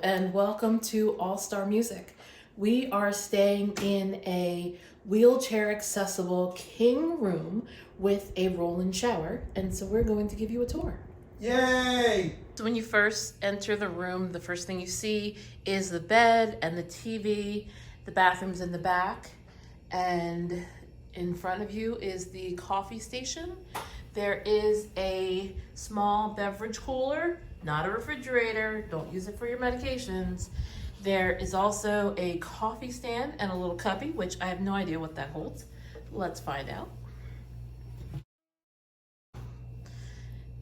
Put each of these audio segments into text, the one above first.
and welcome to All Star Music. We are staying in a wheelchair accessible king room with a roll-in shower, and so we're going to give you a tour. Yay! So when you first enter the room, the first thing you see is the bed and the TV. The bathroom's in the back, and in front of you is the coffee station. There is a small beverage cooler, not a refrigerator. Don't use it for your medications. There is also a coffee stand and a little cubby, which I have no idea what that holds. Let's find out.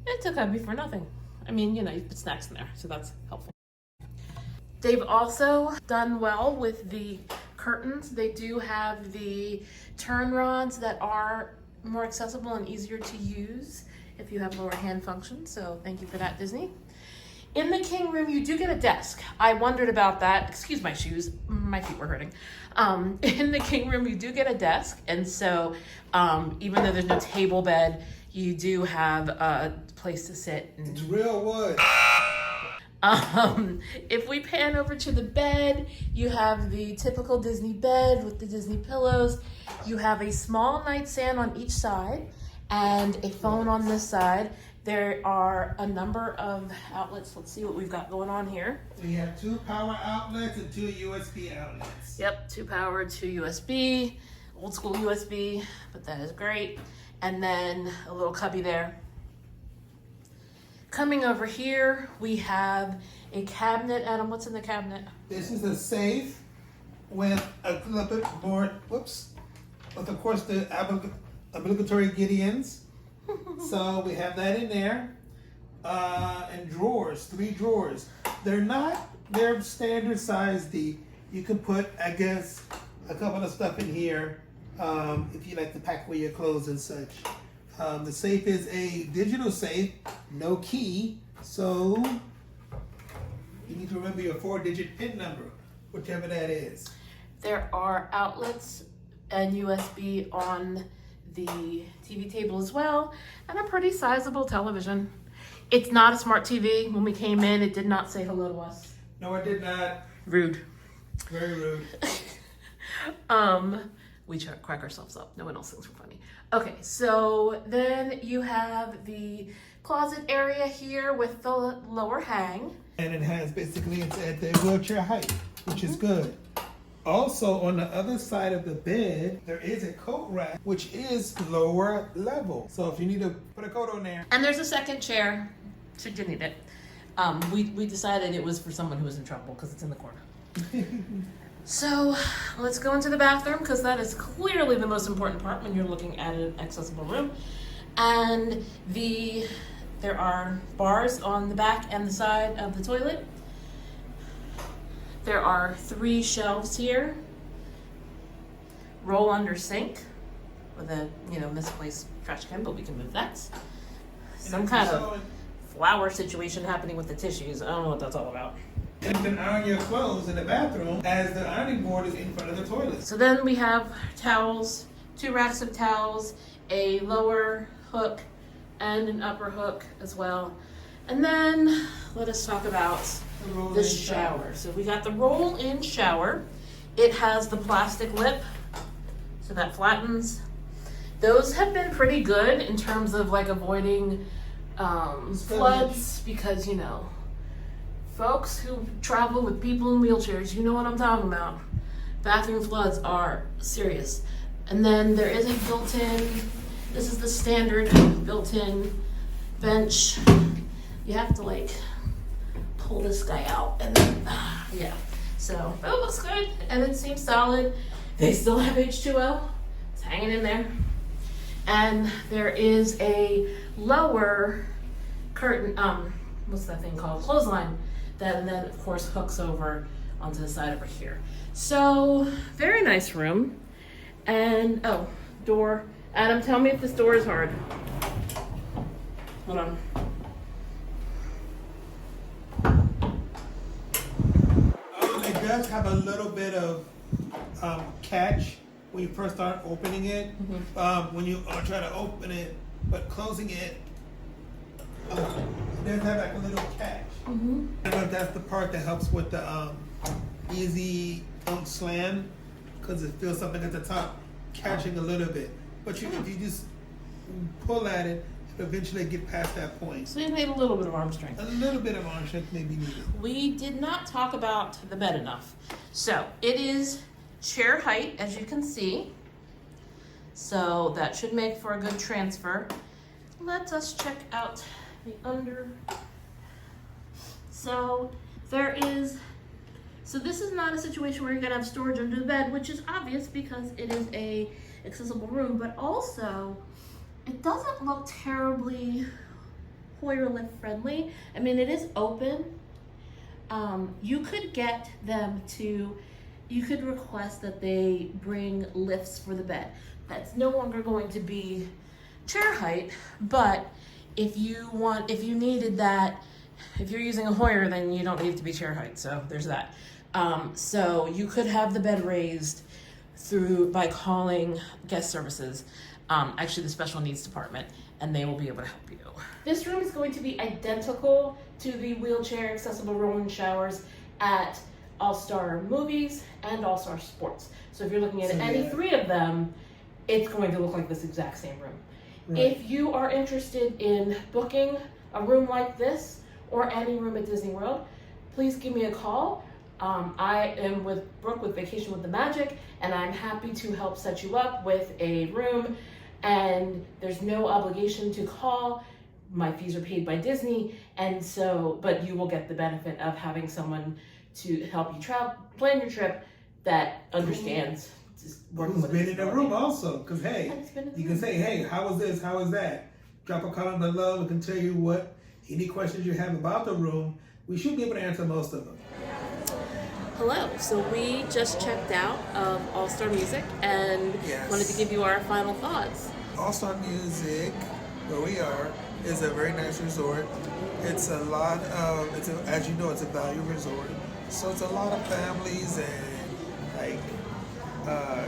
It's a cubby for nothing. I mean, you know, you put snacks in there, so that's helpful. They've also done well with the curtains. They do have the turn rods that are more accessible and easier to use if you have lower hand function, so thank you for that, Disney. In the king room, you do get a desk. I wondered about that. Excuse my shoes, my feet were hurting. In the king room, you do get a desk, and so even though there's no table bed, you do have a place to sit. It's real wood. If we pan over to the bed, you have the typical Disney bed with the Disney pillows. You have a small nightstand on each side and a phone on this side. There are a number of outlets. Let's see what we've got going on here. We have 2 power outlets and 2 USB outlets. Yep, 2 power, 2 USB, old school USB, but that is great. And then a little cubby there. Coming over here, we have a cabinet. Adam, what's in the cabinet? This is a safe with a little bit more, with of course the obligatory Gideons. So we have that in there. And drawers, 3 drawers. They're standard size D. You can put, I guess, a couple of stuff in here if you like to pack away your clothes and such. The safe is a digital safe, no key, so you need to remember your 4-digit PIN number, whichever that is. There are outlets and USB on the TV table as well, and a pretty sizable television. It's not a smart TV. When we came in, it did not say hello to us. No, it did not. Rude. Very rude. We crack ourselves up. No one else thinks we're funny. Okay, so then you have the closet area here with the lower hang. And it has basically, it's at the wheelchair height, which is good. Also, on the other side of the bed, there is a coat rack, which is lower level. So if you need to put a coat on there. And there's a second chair, should you need it. We decided it was for someone who was in trouble because it's in the corner. So let's go into the bathroom, because that is clearly the most important part when you're looking at an accessible room. And there are bars on the back and the side of the toilet. There are 3 shelves here. Roll under sink with a misplaced trash can, but we can move that. Some kind of flower situation happening with the tissues. I don't know what that's all about. And you can iron your clothes in the bathroom as the ironing board is in front of the toilet. So then we have towels, 2 racks of towels, a lower hook and an upper hook as well. And then let us talk about the shower. So we got the roll-in shower. It has the plastic lip, so that flattens. Those have been pretty good in terms of like avoiding floods, because folks who travel with people in wheelchairs, you know what I'm talking about. Bathroom floods are serious. And then there is a built-in, this is the standard built-in bench. You have to pull this guy out and then, yeah. So it looks good and it seems solid. They still have H2O, it's hanging in there. And there is a lower curtain, what's that thing called? Clothesline. That then of course hooks over onto the side over here. So very nice room. And door. Adam, tell me if this door is hard. Hold on. It does have a little bit of catch when you first start opening it. Mm-hmm. When you try to open it, but closing it, it does have a little catch. Mm-hmm. I don't know if that's the part that helps with the easy don't slam, because it feels something at the top catching a little bit. But if you just pull at it, it'll eventually get past that point. So you need a little bit of arm strength. A little bit of arm strength may be needed. We did not talk about the bed enough. So it is chair height, as you can see. So that should make for a good transfer. Let us check out the under. So this is not a situation where you're gonna have storage under the bed, which is obvious because it is a accessible room, but also it doesn't look terribly Hoyer lift friendly. I mean, it is open. You could get them to, you could request that they bring lifts for the bed. That's no longer going to be chair height, but if you needed that, if you're using a Hoyer, then you don't need it to be chair height, so there's that. So you could have the bed raised by calling guest services, actually the special needs department, and they will be able to help you. This room is going to be identical to the wheelchair accessible rolling showers at All Star Movies and All Star Sports. So if you're looking at any three of them, it's going to look like this exact same room. Right. If you are interested in booking a room like this or any room at Disney World, please give me a call. I am with Brooke with Vacation with the Magic, and I'm happy to help set you up with a room. And there's no obligation to call. My fees are paid by Disney, and so, but you will get the benefit of having someone to help you plan your trip that understands just working with been in the room also, because hey, you can say, hey, how was this, how was that? Drop a comment below. We can tell you any questions you have about the room. We should be able to answer most of them. Hello, so we just checked out of All Star Music and wanted to give you our final thoughts. All Star Music, where we are, is a very nice resort. It's a lot of, as you know, it's a value resort. So it's a lot of families and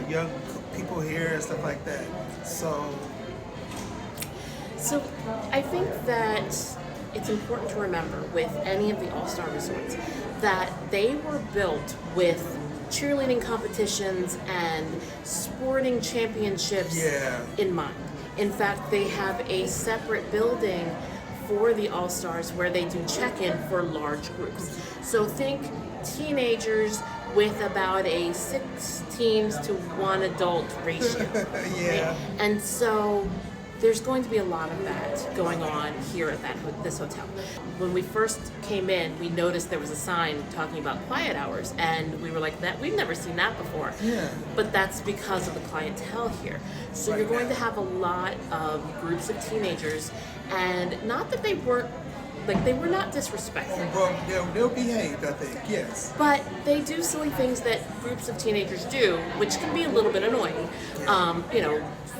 young people here and stuff like that. So I think that it's important to remember with any of the All-Star resorts that they were built with cheerleading competitions and sporting championships in mind. In fact, they have a separate building for the All-Stars where they do check-in for large groups. So think teenagers with about a 6 teens to 1 adult ratio. Right? And so there's going to be a lot of that going on here at this hotel. When we first came in, we noticed there was a sign talking about quiet hours, and we were like, "That we've never seen that before." Yeah. But that's because of the clientele here. So you're going to have a lot of groups of teenagers, and not that they were not disrespectful. Well, they'll behave, I think, yes. But they do silly things that groups of teenagers do, which can be a little bit annoying.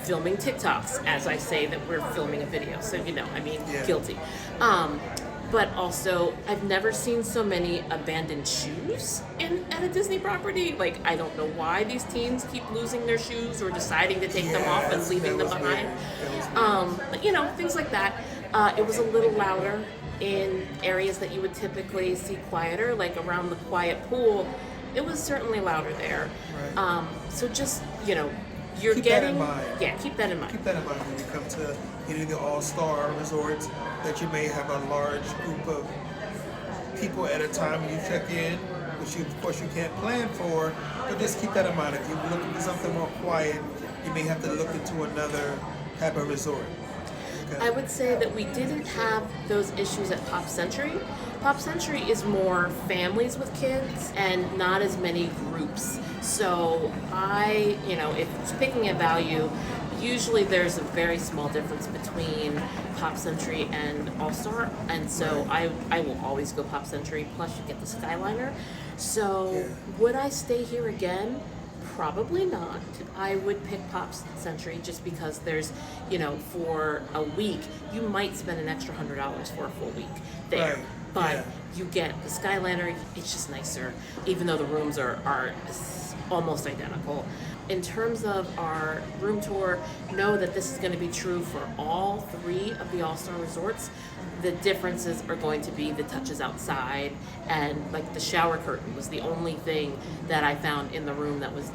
Filming TikToks, as I say that we're filming a video. So, guilty. But also, I've never seen so many abandoned shoes at a Disney property. Like, I don't know why these teens keep losing their shoes or deciding to take them off and leaving them behind. But, things like that. It was a little louder in areas that you would typically see quieter, like around the quiet pool. It was certainly louder there. Right. So just, keep that in mind. Yeah, keep that in mind. Keep that in mind when you come to any of the all-star resorts, that you may have a large group of people at a time when you check in, which of course you can't plan for, but just keep that in mind. If you're looking for something more quiet, you may have to look into another type of resort. Okay. I would say that we didn't have those issues at Pop Century. Pop Century is more families with kids and not as many groups. So if picking a value, usually there's a very small difference between Pop Century and All-Star. And so I will always go Pop Century, plus you get the Skyliner. So would I stay here again? Probably not. I would pick Pop Century just because there's, for a week, you might spend an extra $100 for a full week there. Right. But you get the Skyliner, it's just nicer, even though the rooms are almost identical. In terms of our room tour, know that this is going to be true for all 3 of the All-Star resorts. The differences are going to be the touches outside, and like the shower curtain was the only thing that I found in the room that was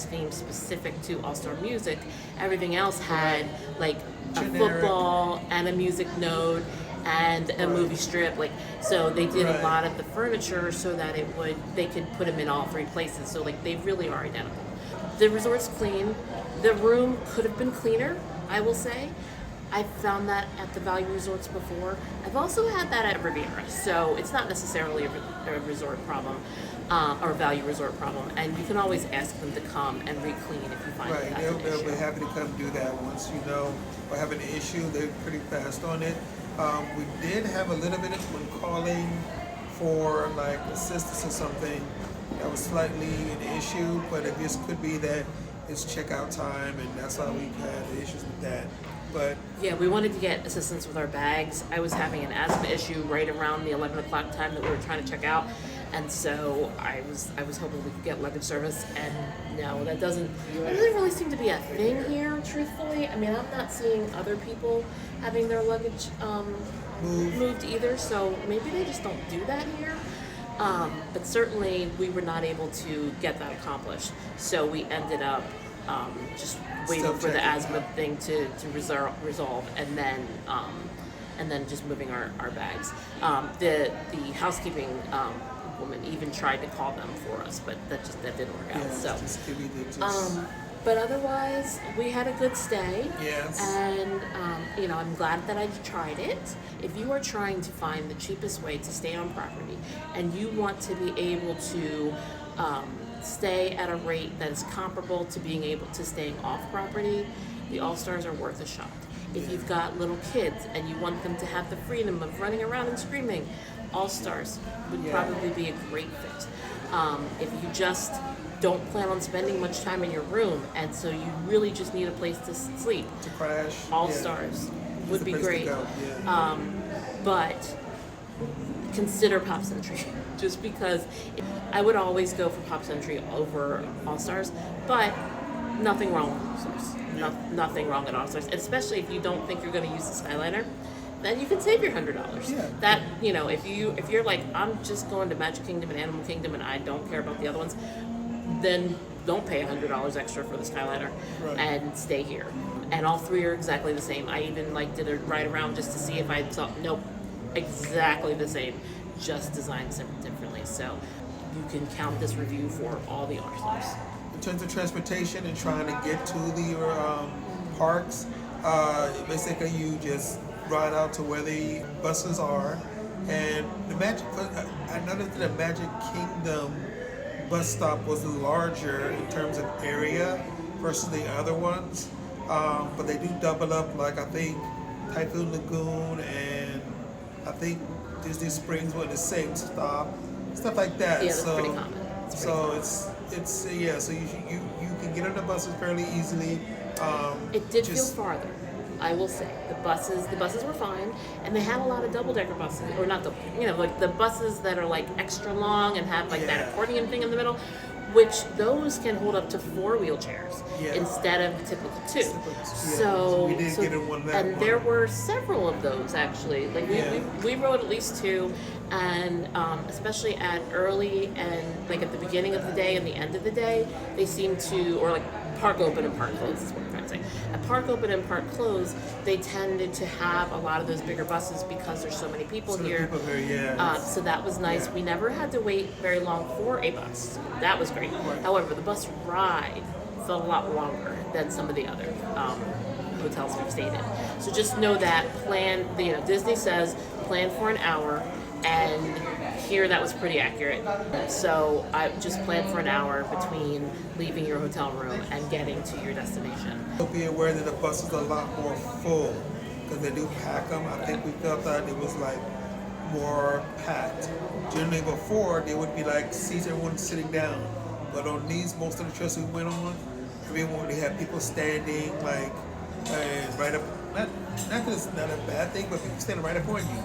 themed specific to All-Star music. Everything else had like a Generic. football and a music note and a movie strip, like, so they did a lot of the furniture so that they could put them in all 3 places, so like they really are identical. The resort's clean. The room could have been cleaner, I will say. I've found that at the value resorts before. I've also had that at Riviera, so it's not necessarily a resort problem, or a value resort problem, and you can always ask them to come and re-clean if you find that that's an They'll issue. be happy to come do that once you know or have an issue. They're pretty fast on it. We did have a little bit of when calling for like assistance or something that was slightly an issue, but it just could be that it's checkout time, and that's how we had issues with that. But Yeah, we wanted to get assistance with our bags. I was having an asthma issue right around the 11 o'clock time that we were trying to check out, and so I was hoping we could get luggage service, and no, that doesn't really seem to be a thing here, truthfully. I mean, I'm not seeing other people having their luggage moved either, so maybe they just don't do that here. But certainly we were not able to get that accomplished, so we ended up just waiting Still for the checking. asthma thing to resolve, and then just moving our bags. The housekeeping woman even tried to call them for us, but that didn't work out. So, just give me the just. but otherwise we had a good stay. Yes. And I'm glad that I tried it. If you are trying to find the cheapest way to stay on property, and you want to be able to stay at a rate that is comparable to being able to staying off property, the All-Stars are worth a shot. If you've got little kids and you want them to have the freedom of running around and screaming, All-Stars would probably be a great fit. If you just don't plan on spending much time in your room, and so you really just need a place to sleep, To crash. All-Stars would the be place to great. go, yeah. But consider Pop Century, just because I would always go for Pop Century over All-Stars, but nothing wrong with All-Stars. Nothing wrong at All-Stars, especially if you don't think you're going to use the Skyliner. Then you can save your $100. Yeah. That, if you're like, I'm just going to Magic Kingdom and Animal Kingdom and I don't care about the other ones, then don't pay $100 extra for the Skyliner and stay here. And all 3 are exactly the same. I even did a ride around just to see if I saw. Nope, exactly the same, just designed differently. So you can count this review for all the All-Stars. In terms of transportation and trying to get to the parks, basically you just ride out to where the buses are, and I noticed that the Magic Kingdom bus stop was larger in terms of area versus the other ones, but they do double up, like I think Typhoon Lagoon and I think Disney Springs were the same stop, stuff like that. Yeah, that's pretty common. So you can get on the buses fairly easily. It did feel farther, I will say. The buses were fine, and they had a lot of double-decker buses, or not like the buses that are like extra long and have that accordion thing in the middle, which those can hold up to 4 wheelchairs instead of the typical 2. So we did get in one that and one. there were several of those actually. Like we rode at least 2, and especially at early and like at the beginning of the day and the end of the day, they seem to, or like park open and park close is what I'm trying to say. At park open and park close, they tended to have a lot of those bigger buses because there's so many people here. So that was nice. We never had to wait very long for a bus. That was great. However, the bus ride felt a lot longer than some of the other hotels we've stayed in. So just know that Disney says plan for an hour, and here that was pretty accurate. So I just planned for an hour between leaving your hotel room and getting to your destination. So be aware that the buses are a lot more full because they do pack them. I think we felt that it was like more packed. Generally before, they would be like seats, everyone sitting down. But on most of the trips we went on, they had people standing right up. Not that it's not a bad thing, but people standing right up on you.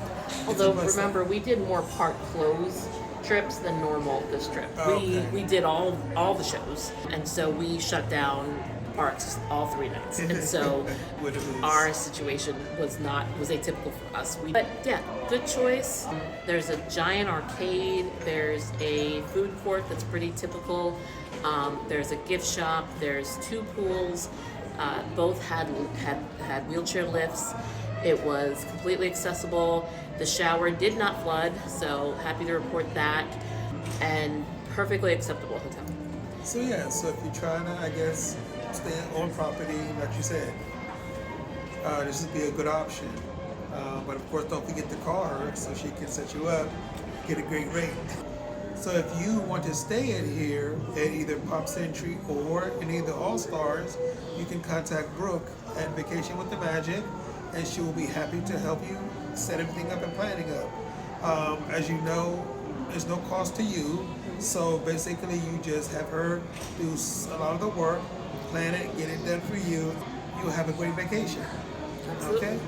Although remember, we did more park close trips than normal this trip. Okay. We did all the shows, and so we shut down parks all 3 nights. And so What it is. our situation was atypical for us. But yeah, good choice. There's a giant arcade. There's a food court that's pretty typical. There's a gift shop. There's 2 pools. Both had wheelchair lifts. It was completely accessible. The shower did not flood, so happy to report that. And perfectly acceptable hotel. So yeah, so if you're trying to, I guess, stay on property, like you said, this would be a good option. But of course, don't forget to call her so she can set you up, get a great rate. So if you want to stay in here at either Pop Century or any of the All Stars, you can contact Brooke at Vacation with the Magic, and she will be happy to help you set everything up and planning up. As you know, there's no cost to you, so basically you just have her do a lot of the work, plan it, get it done for you. You'll have a great vacation. Absolutely. Okay?